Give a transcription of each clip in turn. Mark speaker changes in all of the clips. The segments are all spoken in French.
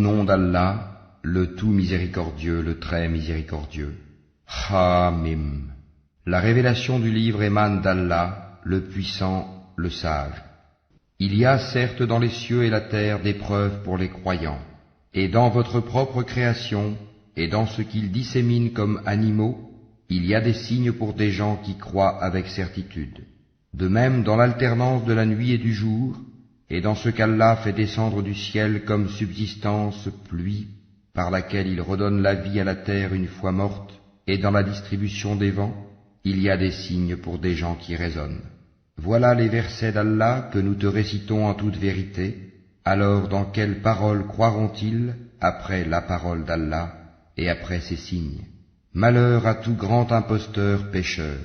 Speaker 1: nom d'Allah, le tout miséricordieux, le très miséricordieux. Hamim. La révélation du livre émane d'Allah, le puissant, le sage. Il y a certes dans les cieux et la terre des preuves pour les croyants, et dans votre propre création, et dans ce qu'ils disséminent comme animaux, il y a des signes pour des gens qui croient avec certitude. De même dans l'alternance de la nuit et du jour, et dans ce qu'Allah fait descendre du ciel comme subsistance pluie, par laquelle il redonne la vie à la terre une fois morte, et dans la distribution des vents, il y a des signes pour des gens qui raisonnent. Voilà les versets d'Allah que nous te récitons en toute vérité. Alors dans quelle parole croiront-ils après la parole d'Allah et après ces signes? Malheur à tout grand imposteur pécheur.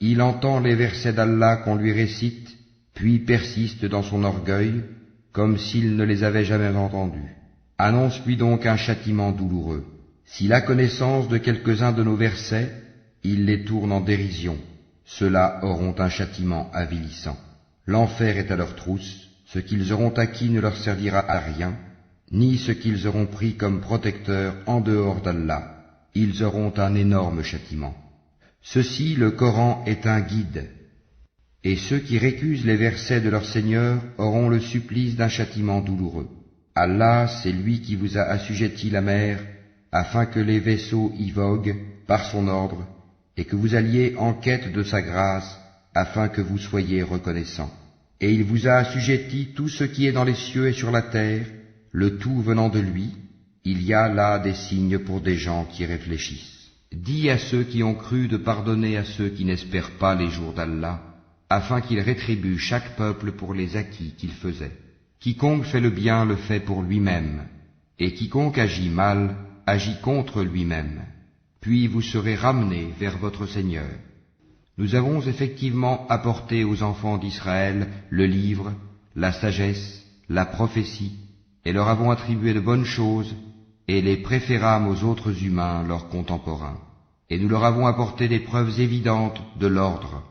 Speaker 1: Il entend les versets d'Allah qu'on lui récite, puis persiste dans son orgueil, comme s'il ne les avait jamais entendus. Annonce-lui donc un châtiment douloureux. S'il a connaissance de quelques-uns de nos versets, il les tourne en dérision. Ceux-là auront un châtiment avilissant. L'enfer est à leur trousse, ce qu'ils auront acquis ne leur servira à rien, ni ce qu'ils auront pris comme protecteur en dehors d'Allah. Ils auront un énorme châtiment. Ceci, le Coran, est un guide. Et ceux qui récusent les versets de leur Seigneur auront le supplice d'un châtiment douloureux. Allah, c'est lui qui vous a assujetti la mer, afin que les vaisseaux y voguent par son ordre, et que vous alliez en quête de sa grâce, afin que vous soyez reconnaissants. Et il vous a assujetti tout ce qui est dans les cieux et sur la terre, le tout venant de lui. Il y a là des signes pour des gens qui réfléchissent. Dis à ceux qui ont cru de pardonner à ceux qui n'espèrent pas les jours d'Allah, afin qu'il rétribue chaque peuple pour les acquis qu'il faisait. Quiconque fait le bien le fait pour lui-même, et quiconque agit mal, agit contre lui-même. Puis vous serez ramenés vers votre Seigneur. Nous avons effectivement apporté aux enfants d'Israël le livre, la sagesse, la prophétie, et leur avons attribué de bonnes choses, et les préférâmes aux autres humains, leurs contemporains. Et nous leur avons apporté des preuves évidentes de l'ordre.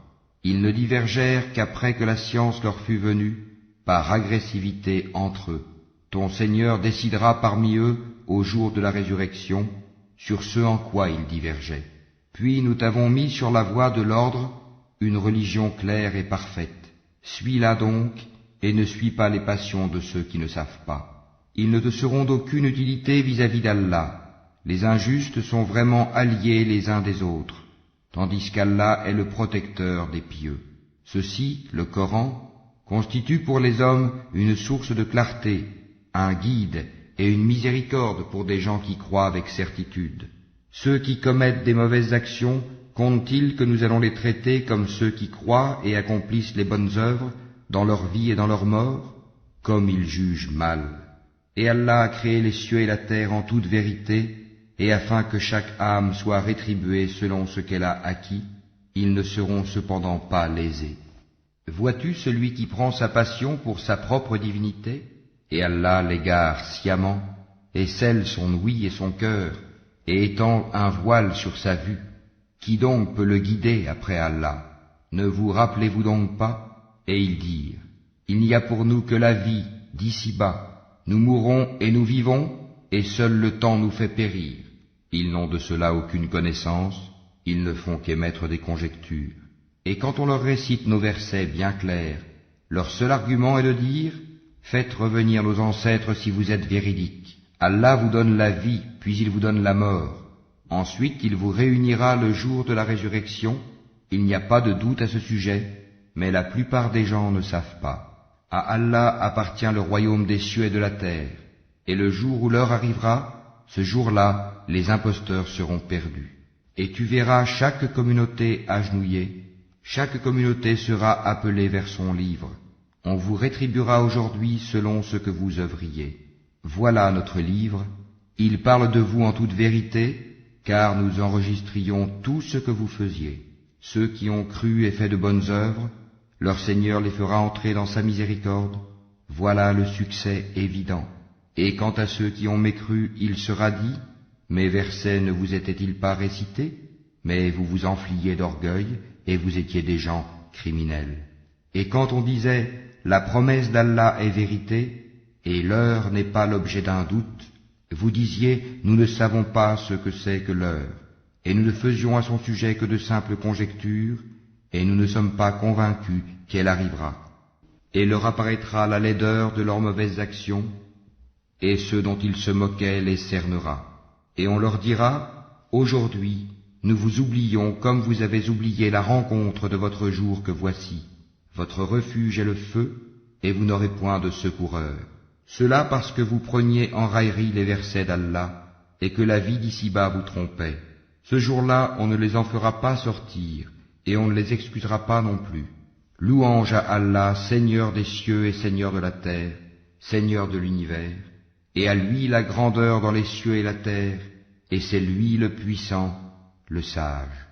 Speaker 1: Ils ne divergèrent qu'après que la science leur fut venue, par agressivité entre eux. Ton Seigneur décidera parmi eux, au jour de la résurrection, sur ce en quoi ils divergeaient. Puis nous t'avons mis sur la voie de l'ordre, une religion claire et parfaite. Suis-la donc, et ne suis pas les passions de ceux qui ne savent pas. Ils ne te seront d'aucune utilité vis-à-vis d'Allah. Les injustes sont vraiment alliés les uns des autres, tandis qu'Allah est le protecteur des pieux. Ceci, le Coran, constitue pour les hommes une source de clarté, un guide et une miséricorde pour des gens qui croient avec certitude. Ceux qui commettent des mauvaises actions, comptent-ils que nous allons les traiter comme ceux qui croient et accomplissent les bonnes œuvres dans leur vie et dans leur mort? Comme ils jugent mal. Et Allah a créé les cieux et la terre en toute vérité, et afin que chaque âme soit rétribuée selon ce qu'elle a acquis, ils ne seront cependant pas lésés. Vois-tu celui qui prend sa passion pour sa propre divinité, et Allah l'égare sciemment, et scelle son ouïe et son cœur, et étend un voile sur sa vue? Qui donc peut le guider après Allah? Ne vous rappelez-vous donc pas? Et ils dirent, il n'y a pour nous que la vie d'ici-bas. Nous mourons et nous vivons, et seul le temps nous fait périr. Ils n'ont de cela aucune connaissance, ils ne font qu'émettre des conjectures. Et quand on leur récite nos versets bien clairs, leur seul argument est de dire, faites revenir nos ancêtres si vous êtes véridiques. Allah vous donne la vie, puis il vous donne la mort. Ensuite il vous réunira le jour de la résurrection. Il n'y a pas de doute à ce sujet, mais la plupart des gens ne savent pas. À Allah appartient le royaume des cieux et de la terre, et le jour où l'heure arrivera, ce jour-là, les imposteurs seront perdus. Et tu verras chaque communauté agenouillée, chaque communauté sera appelée vers son livre. On vous rétribuera aujourd'hui selon ce que vous œuvriez. Voilà notre livre, il parle de vous en toute vérité, car nous enregistrions tout ce que vous faisiez. Ceux qui ont cru et fait de bonnes œuvres, leur Seigneur les fera entrer dans sa miséricorde. Voilà le succès évident. Et quant à ceux qui ont mécru, il sera dit, mes versets ne vous étaient-ils pas récités? Mais vous vous enfliez d'orgueil, et vous étiez des gens criminels. Et quand on disait, la promesse d'Allah est vérité, et l'heure n'est pas l'objet d'un doute, Vous disiez, nous ne savons pas ce que c'est que l'heure, et nous ne faisions à son sujet que de simples conjectures, et nous ne sommes pas convaincus qu'elle arrivera. Et leur apparaîtra la laideur de leurs mauvaises actions, et ceux dont ils se moquaient les cernera. Et on leur dira, aujourd'hui, nous vous oublions comme vous avez oublié la rencontre de votre jour que voici. Votre refuge est le feu, et vous n'aurez point de secoureur. Cela parce que vous preniez en raillerie les versets d'Allah, et que la vie d'ici-bas vous trompait. Ce jour-là, on ne les en fera pas sortir, et on ne les excusera pas non plus. Louange à Allah, Seigneur des cieux et Seigneur de la terre, Seigneur de l'univers, et à lui la grandeur dans les cieux et la terre, et c'est lui le puissant, le sage.